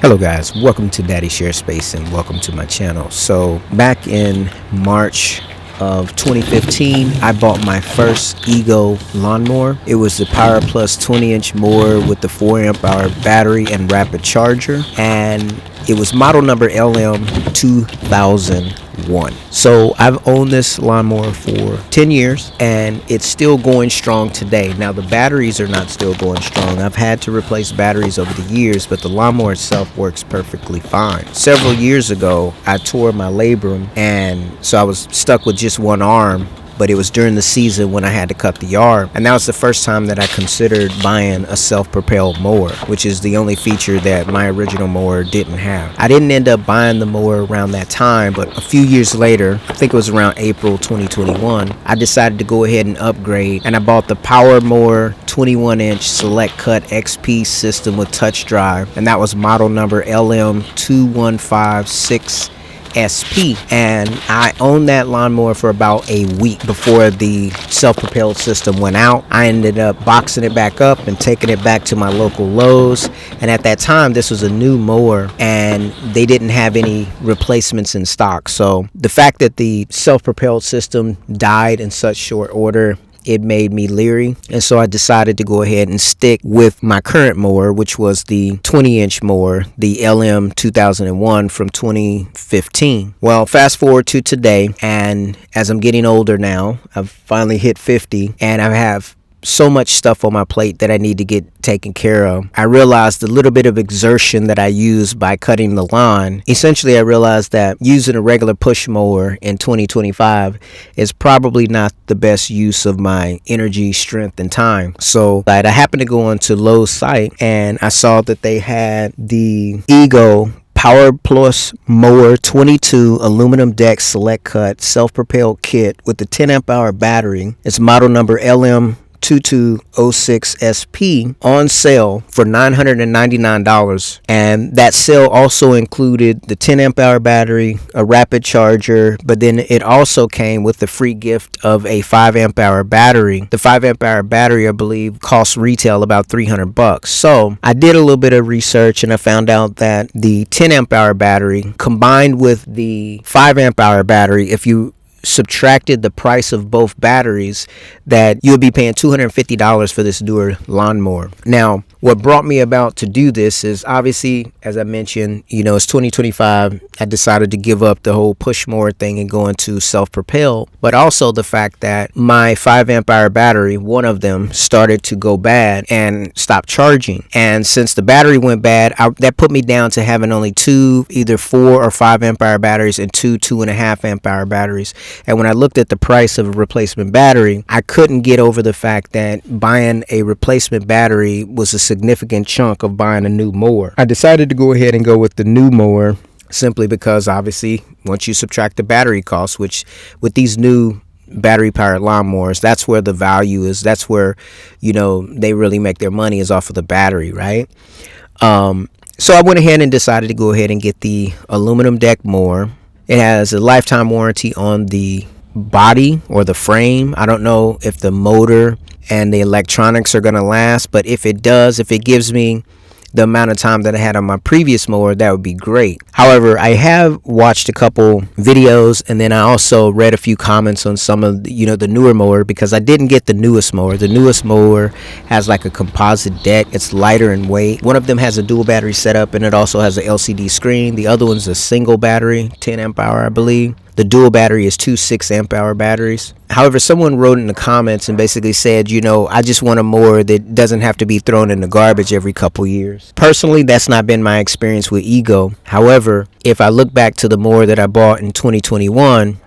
Hello guys, welcome to Daddy Share Space and welcome to my channel. So back in March of 2015, I bought my first Ego lawnmower. It was the Power Plus 20-inch mower with the 4 amp hour battery and rapid charger, and it was model number LM2001. So I've owned this lawnmower for 10 years and it's still going strong today. Now the batteries are not still going strong. I've had to replace batteries over the years, but the lawnmower itself works perfectly fine. Several years ago, I tore my labrum, and so I was stuck with just one arm. But it was during the season when I had to cut the arm, and that was the first time that I considered buying a self-propelled mower, which is the only feature that my original mower didn't have. I didn't end up buying the mower around that time, but a few years later, I think it was around April 2021, I decided to go ahead and upgrade, and I bought the Power Mower 21-inch Select Cut XP system with touch drive, and that was model number LM2156 SP, and I owned that lawnmower for about a week before the self-propelled system went out. I ended up boxing it back up and taking it back to my local Lowe's, and at that time this was a new mower and they didn't have any replacements in stock. So the fact that the self-propelled system died in such short order, it made me leery, and so I decided to go ahead and stick with my current mower, which was the 20-inch mower, the LM2001 from 2015. Well, fast forward to today, and as I'm getting older now, I've finally hit 50, and I have so much stuff on my plate that I need to get taken care of. I realized the little bit of exertion that I use by cutting the lawn. Essentially, I realized that using a regular push mower in 2025 is probably not the best use of my energy, strength, and time. So I happened to go onto Lowe's site and I saw that they had the Ego Power Plus Mower 22 aluminum deck select cut self-propelled kit with the 10 amp hour battery. It's model number LM2206 SP on sale for $999, and that sale also included the 10 amp hour battery, a rapid charger, but then it also came with the free gift of a 5 amp hour battery. The 5 amp hour battery, I believe, costs retail about $300. So I did a little bit of research and I found out that the 10 amp hour battery combined with the 5 amp hour battery, if you subtracted the price of both batteries, that you would be paying $250 for this newer lawnmower. Now, what brought me about to do this is obviously, as I mentioned, it's 2025. I decided to give up the whole push mower thing and go into self-propelled, but also the fact that my 5 amp hour battery, one of them, started to go bad and stop charging. And since the battery went bad, that put me down to having only two, either 4 or 5 amp hour batteries and two 2.5 amp hour batteries. And when I looked at the price of a replacement battery, I couldn't get over the fact that buying a replacement battery was a significant chunk of buying a new mower. I decided to go ahead and go with the new mower simply because obviously once you subtract the battery costs, which with these new battery powered lawnmowers, that's where the value is. That's where, they really make their money, is off of the battery, right? So I went ahead and decided to go ahead and get the aluminum deck mower. It has a lifetime warranty on the body or the frame. I don't know if the motor and the electronics are going to last, but if it does, if it gives me the amount of time that I had on my previous mower, that would be great. However, I have watched a couple videos, and then I also read a few comments on some of the newer mower, because I didn't get the newest mower. The newest mower has like a composite deck. It's lighter in weight. One of them has a dual battery setup, and it also has an LCD screen. The other one's a single battery, 10 amp hour, I believe. The dual battery is two 6 amp hour batteries. However, someone wrote in the comments and basically said, I just want a mower that doesn't have to be thrown in the garbage every couple years. Personally, that's not been my experience with Ego. However, if I look back to the mower that I bought in 2021,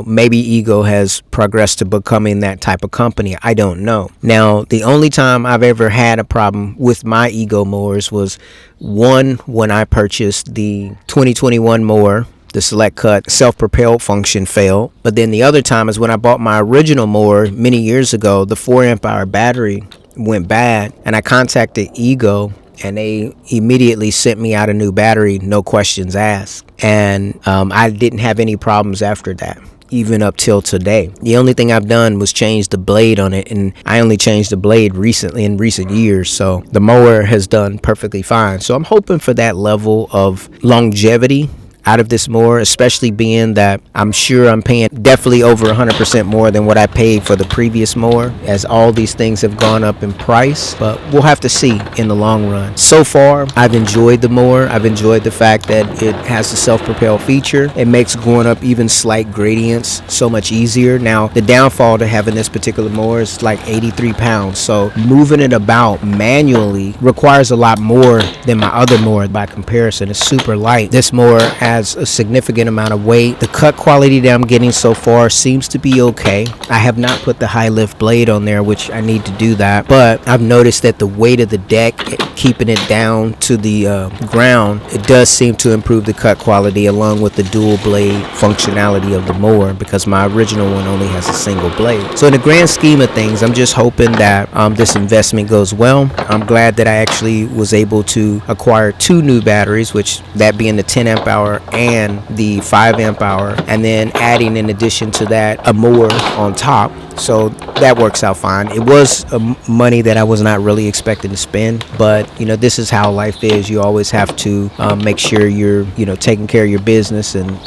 maybe Ego has progressed to becoming that type of company. I don't know. Now, the only time I've ever had a problem with my Ego mowers was one when I purchased the 2021 mower. The select cut self-propelled function failed. But then the other time is when I bought my original mower many years ago. The 4 amp hour battery went bad, and I contacted Ego, and they immediately sent me out a new battery, no questions asked. And I didn't have any problems after that. even up till today. The only thing I've done was change the blade on it, and I only changed the blade recently in recent years, so the mower has done perfectly fine. So I'm hoping for that level of longevity out of this mower, especially being that I'm sure I'm paying definitely over 100% more than what I paid for the previous mower, as all these things have gone up in price. But we'll have to see in the long run. So far, I've enjoyed the mower. I've enjoyed the fact that it has the self-propel feature. It makes going up even slight gradients so much easier. Now, the downfall to having this particular mower is like 83 pounds, so moving it about manually requires a lot more than my other mower. By comparison, it's super light. This mower has a significant amount of weight. The cut quality that I'm getting so far seems to be okay. I have not put the high lift blade on there, which I need to do that, but I've noticed that the weight of the deck, keeping it down to the ground, it does seem to improve the cut quality, along with the dual blade functionality of the mower, because my original one only has a single blade. So in the grand scheme of things, I'm just hoping that this investment goes well. I'm glad that I actually was able to acquire 2 new batteries, which that being the 10 amp hour and the 5 amp hour, and then adding in addition to that a mower on top. So that works out fine. It was money that I was not really expecting to spend, but this is how life is. You always have to make sure you're taking care of your business, and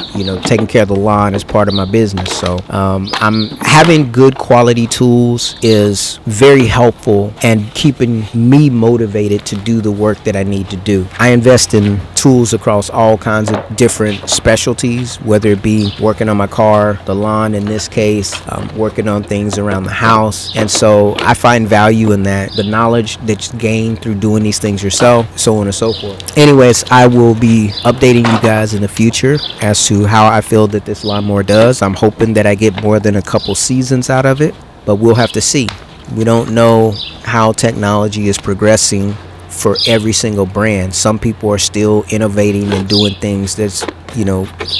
taking care of the lawn is part of my business. So I'm having good quality tools is very helpful and keeping me motivated to do the work that I need to do. I invest in tools across all kinds of different specialties, whether it be working on my car, the lawn in this case, working on things around the house. And so I find value in that, the knowledge that's gained through doing these things yourself, so on and so forth. Anyways, I will be updating you guys in the future as to how I feel that this lawnmower does. I'm hoping that I get more than a couple seasons out of it, but we'll have to see. We don't know how technology is progressing for every single brand. Some people are still innovating and doing things that's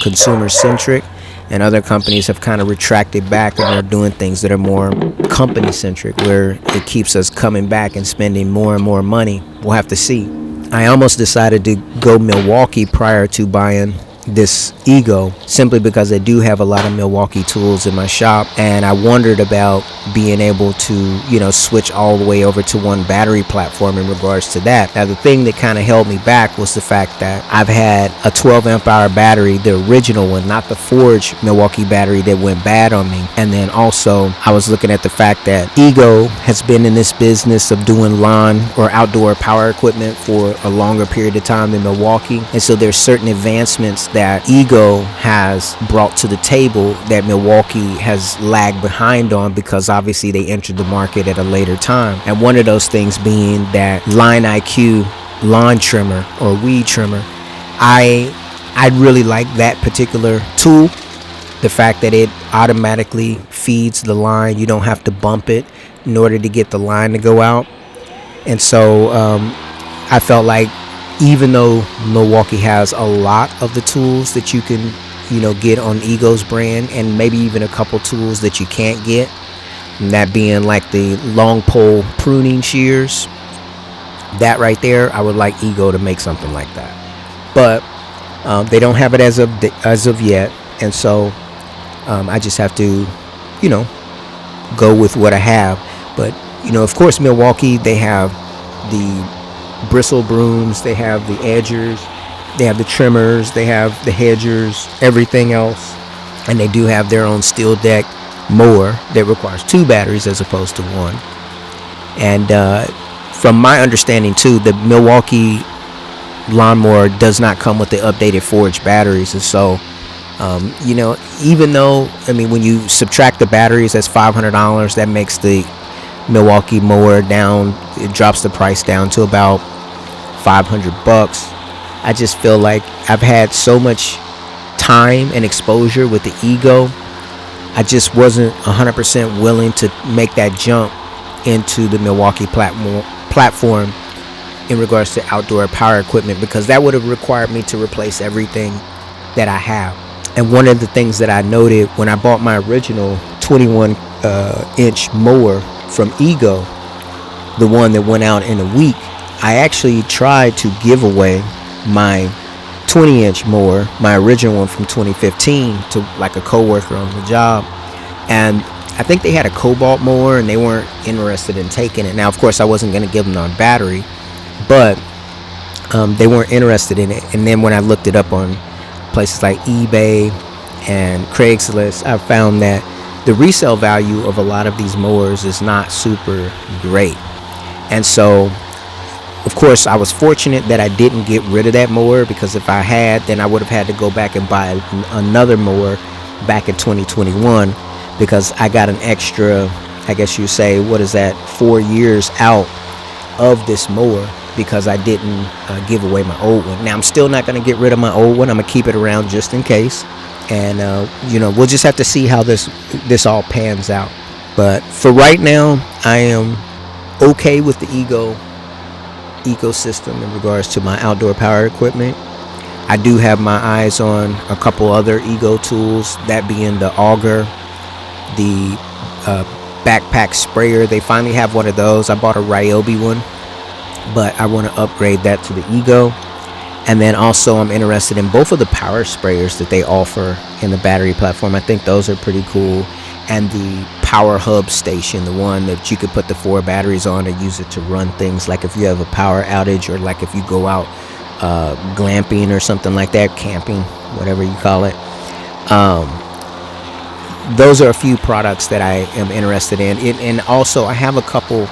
consumer centric, and other companies have kind of retracted back and are doing things that are more company centric, where it keeps us coming back and spending more and more money. We'll have to see. I almost decided to go Milwaukee prior to buying this Ego, simply because I do have a lot of Milwaukee tools in my shop, and I wondered about being able to switch all the way over to one battery platform in regards to that. Now, the thing that kind of held me back was the fact that I've had a 12 amp hour battery, the original one, not the forged Milwaukee battery that went bad on me. And then also I was looking at the fact that Ego has been in this business of doing lawn or outdoor power equipment for a longer period of time than Milwaukee, and so there's certain advancements that Ego has brought to the table that Milwaukee has lagged behind on, because obviously they entered the market at a later time. And one of those things being that Line IQ lawn trimmer or weed trimmer. I really like that particular tool. The fact that it automatically feeds the line, you don't have to bump it in order to get the line to go out. And so I felt like, even though Milwaukee has a lot of the tools that you can get on Ego's brand, and maybe even a couple tools that you can't get, and that being like the long pole pruning shears, that right there, I would like Ego to make something like that. But they don't have it as of yet, and so I just have to go with what I have. But of course, Milwaukee, they have the bristle brooms, they have the edgers, they have the trimmers, they have the hedgers, everything else, and they do have their own steel deck mower that requires 2 batteries as opposed to 1. And from my understanding too, the Milwaukee lawnmower does not come with the updated forged batteries. And so even though, when you subtract the batteries, that's $500, that makes the Milwaukee mower down, it drops the price down to about $500. I just feel like I've had so much time and exposure with the Ego, I just wasn't 100% willing to make that jump into the Milwaukee platform in regards to outdoor power equipment, because that would have required me to replace everything that I have. And one of the things that I noted when I bought my original 21 inch mower from Ego, the one that went out in a week, I actually tried to give away my 20-inch mower, my original one from 2015, to like a coworker on the job, and I think they had a cobalt mower and they weren't interested in taking it. Now, of course, I wasn't going to give them a battery, but they weren't interested in it. And then when I looked it up on places like eBay and Craigslist, I found that the resale value of a lot of these mowers is not super great. And so, of course, I was fortunate that I didn't get rid of that mower, because if I had, then I would have had to go back and buy another mower back in 2021, because I got an extra, I guess you say, what is that, 4 years out of this mower, because I didn't give away my old one. Now, I'm still not going to get rid of my old one. I'm going to keep it around just in case. And, we'll just have to see how this all pans out. But for right now, I am okay with the ecosystem in regards to my outdoor power equipment. I do have my eyes on a couple other Ego tools, that being the auger, the backpack sprayer. They finally have one of those. I bought a Ryobi one, but I want to upgrade that to the Ego. And then also I'm interested in both of the power sprayers that they offer in the battery platform. I think those are pretty cool. And the power hub station, the one that you could put the 4 batteries on and use it to run things, like if you have a power outage, or like if you go out glamping or something like that, camping, whatever you call it. Those are a few products that I am interested in. And also I have a couple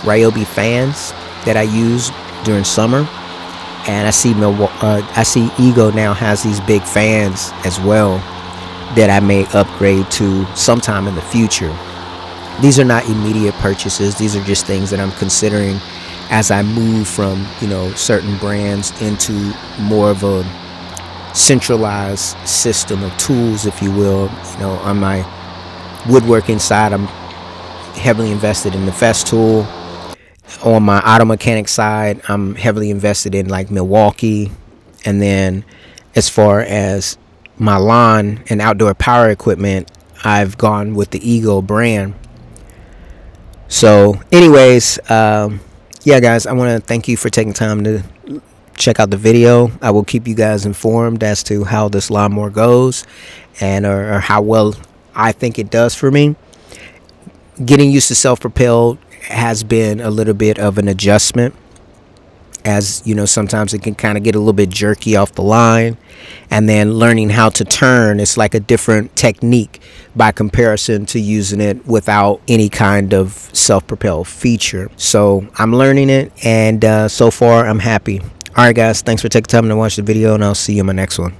Ryobi fans that I use during summer, and I see Ego now has these big fans as well that I may upgrade to sometime in the future. These are not immediate purchases. These are just things that I'm considering as I move from, certain brands into more of a centralized system of tools, if you will. On my woodworking side, I'm heavily invested in the Festool. On my auto mechanic side, I'm heavily invested in like Milwaukee. And then as far as my lawn and outdoor power equipment, I've gone with the Ego brand. So anyways, yeah guys, I want to thank you for taking time to check out the video. I will keep you guys informed as to how this lawnmower goes, and or how well I think it does for me. Getting used to Self-Propelled has been a little bit of an adjustment, as sometimes it can kind of get a little bit jerky off the line, and then learning how to turn, it's like a different technique by comparison to using it without any kind of self-propelled feature. So I'm learning it, and so far I'm happy. All right guys, thanks for taking time to watch the video, and I'll see you in my next one.